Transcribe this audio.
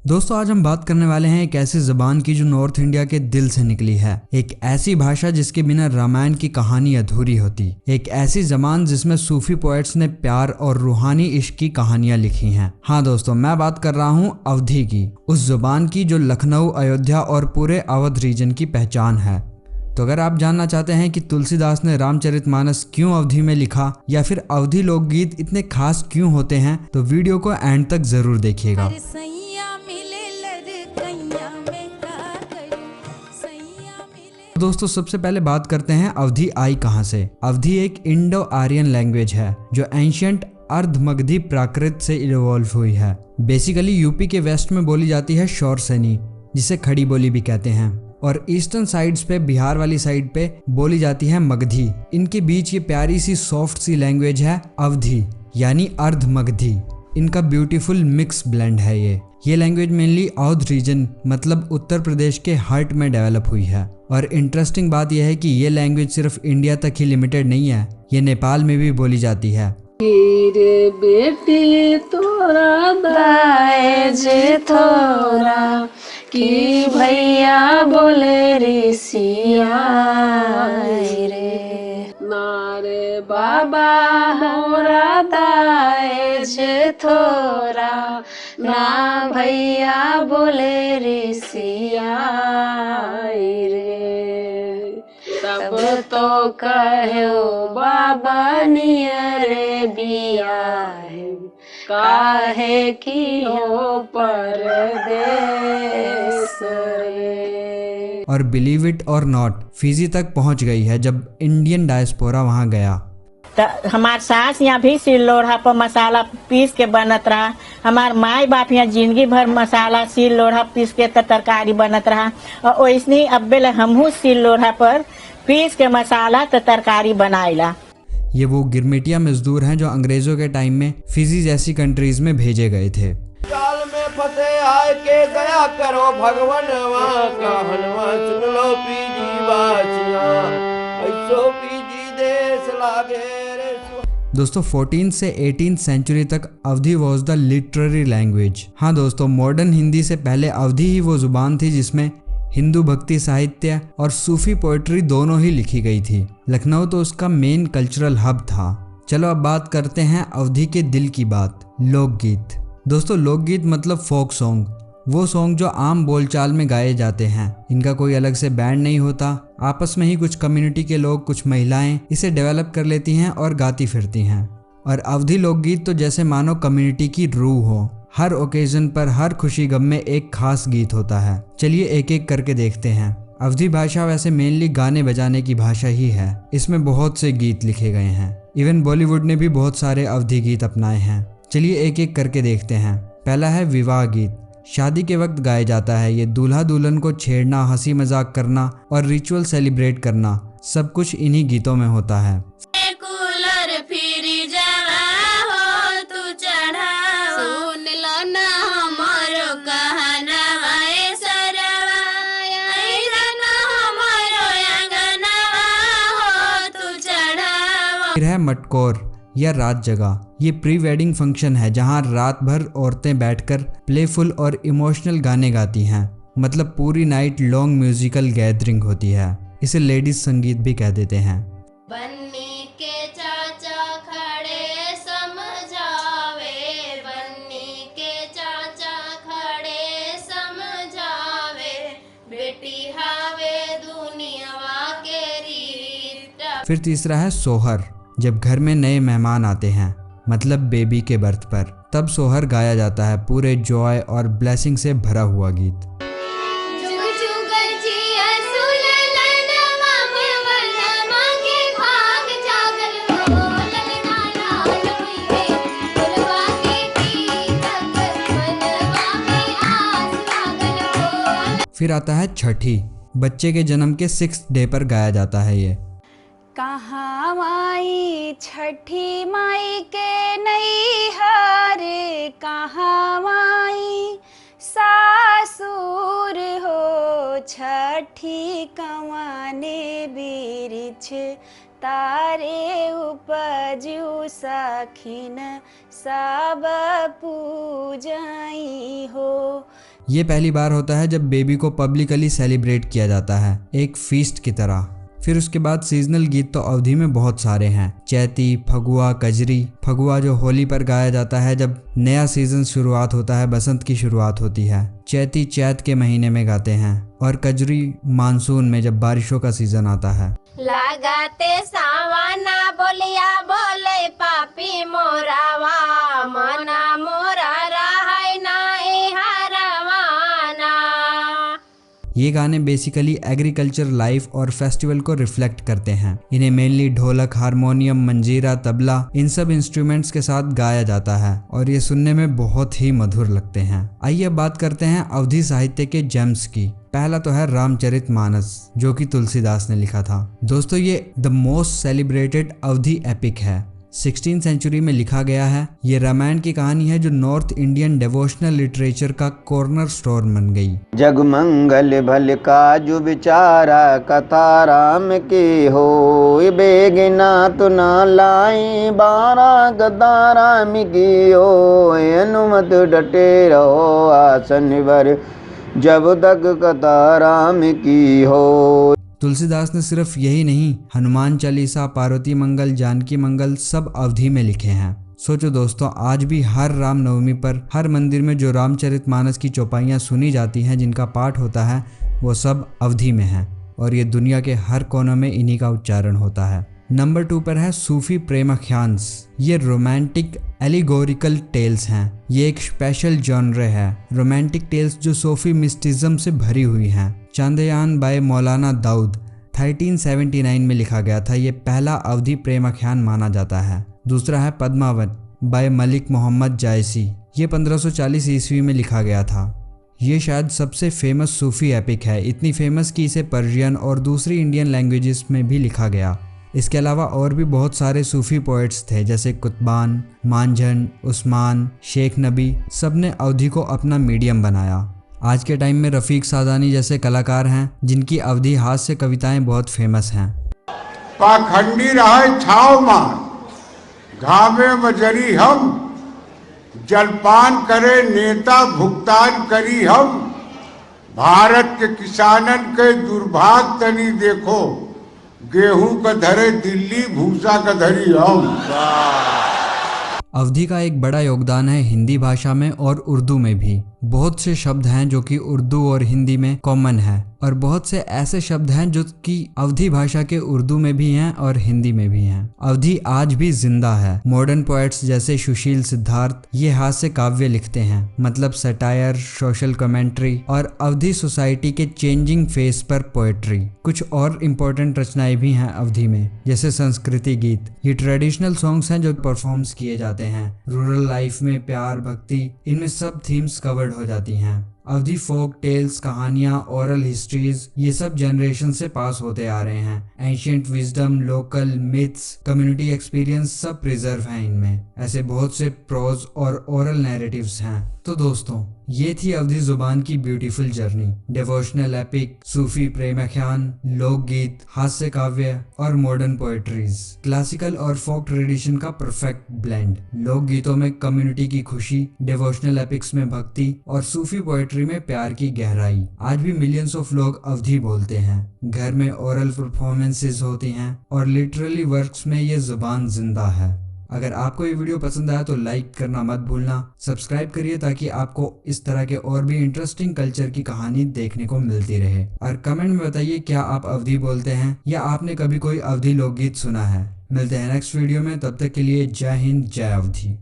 दोस्तों आज हम बात करने वाले हैं एक ऐसी ज़बान की जो नॉर्थ इंडिया के दिल से निकली है। एक ऐसी भाषा जिसके बिना रामायण की कहानी अधूरी होती। एक ऐसी ज़बान जिसमें सूफी पोएट्स ने प्यार और रूहानी इश्क की कहानियां लिखी हैं। हाँ दोस्तों, मैं बात कर रहा हूँ अवधी की, उस ज़ुबान की जो लखनऊ, अयोध्या और पूरे अवध रीजन की पहचान है। तो अगर आप जानना चाहते हैं कि तुलसीदास ने रामचरितमानस क्यों अवधी में लिखा या फिर अवधी लोकगीत इतने खास क्यों होते हैं, तो वीडियो को एंड तक जरूर देखिएगा। दोस्तों सबसे पहले बात करते हैं अवधी आई कहां से। अवधी एक इंडो आर्यन लैंग्वेज है जो एंशियंट अर्धमगधी प्राकृत से इवॉल्व हुई है। बेसिकली यूपी के वेस्ट में बोली जाती है शौरसेनी, जिसे खड़ी बोली भी कहते हैं, और ईस्टर्न साइड्स पे, बिहार वाली साइड पे बोली जाती है मगधी। इनके बीच ये प्यारी सी सॉफ्ट सी लैंग्वेज है अवधी, यानी अर्धमगधी। इनका ब्यूटीफुल मिक्स ब्लेंड है ये लैंग्वेज मेनली अवध रीजन मतलब उत्तर प्रदेश के हार्ट में डेवलप हुई है। और इंटरेस्टिंग बात यह है कि ये लैंग्वेज सिर्फ इंडिया तक ही लिमिटेड नहीं है, ये नेपाल में भी बोली जाती है। बेटी तोरा दाएज थोरा कि भैया बोले रे सिया रे नारे बाबा मोरा दाएज थोरा ना भैया बोले रे सिया रे तब तो कहो बाबा नियरे बिया है काहे की हो परदेस रे। और बिलीव इट और नॉट, फिजी तक पहुंच गई है जब इंडियन डायस्पोरा वहां गया। हमार सास यहाँ भी सिल लोढ़ा पर मसाला पीस के बनत रहा। हमार माई बाप यहाँ जिंदगी भर मसाला सिल लोढ़ा पीस के तरकारी बनत रहा, और वैसे अब्बे हमहू सिल लोढ़ा पर पीस के मसाला तरकारी बनाइला। ये वो गिरमिटिया मजदूर हैं जो अंग्रेजों के टाइम में फिजी जैसी कंट्रीज में भेजे गए थे। काल में फंसे आए के गया करो भगवान का हनुमान सुन लो पीजी बाचिया ऐसो पीजी देश लागे रे। दोस्तों 14 से 18 सेंचुरी तक अवधी वॉज द लिटरेरी लैंग्वेज। हाँ दोस्तों, मॉडर्न हिंदी से पहले अवधी ही वो जुबान थी जिसमें हिंदू भक्ति साहित्य और सूफी पोएट्री दोनों ही लिखी गई थी। लखनऊ तो उसका मेन कल्चरल हब था। चलो अब बात करते हैं अवधी के दिल की बात, लोकगीत। दोस्तों लोकगीत मतलब फोक सॉन्ग, वो सॉन्ग जो आम बोलचाल में गाए जाते हैं। इनका कोई अलग से बैंड नहीं होता, आपस में ही कुछ कम्युनिटी के लोग, कुछ महिलाएं इसे डेवलप कर लेती हैं और गाती फिरती हैं। और अवधी लोकगीत तो जैसे मानो कम्युनिटी की रूह हो। हर ओकेजन पर, हर खुशी गम में एक खास गीत होता है। चलिए एक एक करके देखते हैं। अवधी भाषा वैसे मेनली गाने बजाने की भाषा ही है। इसमें बहुत से गीत लिखे गए हैं। इवन बॉलीवुड ने भी बहुत सारे अवधी गीत अपनाए हैं। चलिए एक एक करके देखते हैं। पहला है विवाह गीत। शादी के वक्त गाया जाता है। ये दूल्हा दुल्हन को छेड़ना, हंसी मजाक करना और रिचुअल सेलिब्रेट करना, सब कुछ इन्हीं गीतों में होता है। फिर है मटकोर या रात जगह। ये प्री वेडिंग फंक्शन है जहां रात भर औरतें बैठकर प्लेफुल और इमोशनल गाने गाती हैं। मतलब पूरी नाइट लॉन्ग म्यूजिकल गैदरिंग होती है। इसे लेडीज संगीत भी कह देते हैं। बन्नी के चाचा खड़े समझावे, बन्नी के चाचा खड़े समझावे, बेटी हावे दुनिया के रीत। फिर तीसरा है सोहर। जब घर में नए मेहमान आते हैं, मतलब बेबी के बर्थ पर, तब सोहर गाया जाता है। पूरे जॉय और ब्लेसिंग से भरा हुआ गीत। फिर आता है छठी। बच्चे के जन्म के 6th डे पर गाया जाता है ये। कहाँ माई छठी माई के नैहरे, कहाँ माई सासुर हो, छठी कमाने बिरिछ तारे उपजू सखिन सब पूजाई हो। ये पहली बार होता है जब बेबी को पब्लिकली सेलिब्रेट किया जाता है, एक फीस्ट की तरह। फिर उसके बाद सीजनल गीत तो अवधी में बहुत सारे हैं, चैती, फगुआ, कजरी। फगुआ जो होली पर गाया जाता है जब नया सीजन शुरुआत होता है, बसंत की शुरुआत होती है। चैती चैत के महीने में गाते हैं और कजरी मानसून में जब बारिशों का सीजन आता है। लगाते सावाना बोलिया बोले पापी मोरावा, मना मोरा रहाय नाई हरवाना। ये गाने बेसिकली एग्रीकल्चर लाइफ और फेस्टिवल को रिफ्लेक्ट करते हैं। इन्हें मेनली ढोलक, हारमोनियम, मंजीरा, तबला, इन सब इंस्ट्रूमेंट्स के साथ गाया जाता है और ये सुनने में बहुत ही मधुर लगते हैं। आइए अब बात करते हैं अवधी साहित्य के जेम्स की। पहला तो है रामचरितमानस, जो कि तुलसीदास ने लिखा था। दोस्तों ये the most celebrated Awadhi epic है, 16th सेंचुरी में लिखा गया है। ये रामायण की कहानी है जो नॉर्थ इंडियन डिवोशनल लिटरेचर का कॉर्नर स्टोन बन गई। जगमंगल भल काजु विचारा, कथा राम की हो बेगिना तो ना लाई, बारा गदा राम की हो अनुमत डटे रहो आसन वर, जब तक कथा राम की हो। तुलसीदास ने सिर्फ यही नहीं, हनुमान चालीसा, पार्वती मंगल, जानकी मंगल सब अवधी में लिखे हैं। सोचो दोस्तों, आज भी हर रामनवमी पर हर मंदिर में जो रामचरितमानस की चौपाइयाँ सुनी जाती हैं, जिनका पाठ होता है, वो सब अवधी में है और ये दुनिया के हर कोनों में इन्हीं का उच्चारण होता है। नंबर 2 पर है सूफी प्रेमाख्यांस। ये रोमांटिक एलिगोरिकल टेल्स हैं। ये एक स्पेशल जॉनर है, रोमांटिक टेल्स जो सूफी मिस्टिज्म से भरी हुई हैं। चांदयान बाय मौलाना दाऊद 1379 में लिखा गया था। ये पहला अवधी प्रेमाख्यान माना जाता है। दूसरा है पद्मावत बाय मलिक मोहम्मद जायसी। ये 1540 ईस्वी में लिखा गया था। ये शायद सबसे फेमस सूफी एपिक है, इतनी फेमस कि इसे पर्शियन और दूसरी इंडियन लैंग्वेजेस में भी लिखा गया। इसके अलावा और भी बहुत सारे सूफी पोएट्स थे, जैसे कुतबान, मांझन, उस्मान, शेख नबी। सब ने अवधी को अपना मीडियम बनाया। आज के टाइम में रफ़ीक सादानी जैसे कलाकार हैं जिनकी अवधी हास्य कविताएं बहुत फेमस हैं। पाखंडी रहे छाव मार, घावे बजरी हम, जलपान करे नेता भुगतान करी हम, भारत के किसानन के दुर्भाग्य तनी देखो, गेहूं का धरे दिल्ली, भूसा का धरी हम। अवधी का एक बड़ा योगदान है हिंदी भाषा में और उर्दू में भी। बहुत से शब्द हैं जो कि उर्दू और हिंदी में कॉमन है और बहुत से ऐसे शब्द हैं जो कि अवधी भाषा के उर्दू में भी हैं और हिंदी में भी हैं। अवधी आज भी जिंदा है। मॉडर्न पोएट्स जैसे सुशील सिद्धार्थ ये हास्य काव्य लिखते हैं, मतलब सटायर, सोशल कमेंट्री और अवधी सोसाइटी के चेंजिंग फेस पर पोएट्री। कुछ और इम्पोर्टेंट रचनाएं भी हैं अवधी में, जैसे संस्कृति गीत। ये ट्रेडिशनल सॉन्ग्स हैं जो परफॉर्म्स किए जाते हैं। रूरल लाइफ में प्यार, भक्ति, इनमें सब थीम्स कवर्ड हो जाती हैं। अवधी फोक टेल्स, कहानियां, ओरल हिस्ट्रीज, ये सब जनरेशन से पास होते आ रहे हैं। Ancient wisdom, local myths, community experience सब प्रिजर्व हैं इनमें। ऐसे बहुत से प्रोज और ओरल नैरेटिव्स हैं। तो दोस्तों, ये थी अवधी जुबान की ब्यूटीफुल जर्नी। डिवोशनल एपिक, सूफी प्रेमाख्यान, लोकगीत, हास्य काव्य और मॉडर्न पोएट्रीज। क्लासिकल और फोक ट्रेडिशन का परफेक्ट ब्लेंड। लोकगीतों में कम्युनिटी की खुशी, डिवोशनल एपिक्स में भक्ति और सूफी पोएट्री में प्यार की गहराई। आज भी मिलियंस ऑफ लोग अवधी बोलते हैं। घर में ओरल परफॉर्मेंसेस होती हैं और लिटरली वर्क्स में ये जुबान जिंदा है। अगर आपको ये वीडियो पसंद आया तो लाइक करना मत भूलना, सब्सक्राइब करिए ताकि आपको इस तरह के और भी इंटरेस्टिंग कल्चर की कहानी देखने को मिलती रहे। और कमेंट में बताइए क्या आप अवधी बोलते हैं या आपने कभी कोई अवधी लोकगीत सुना है। मिलते हैं नेक्स्ट वीडियो में, तब तक के लिए जय हिंद, जय अवधी।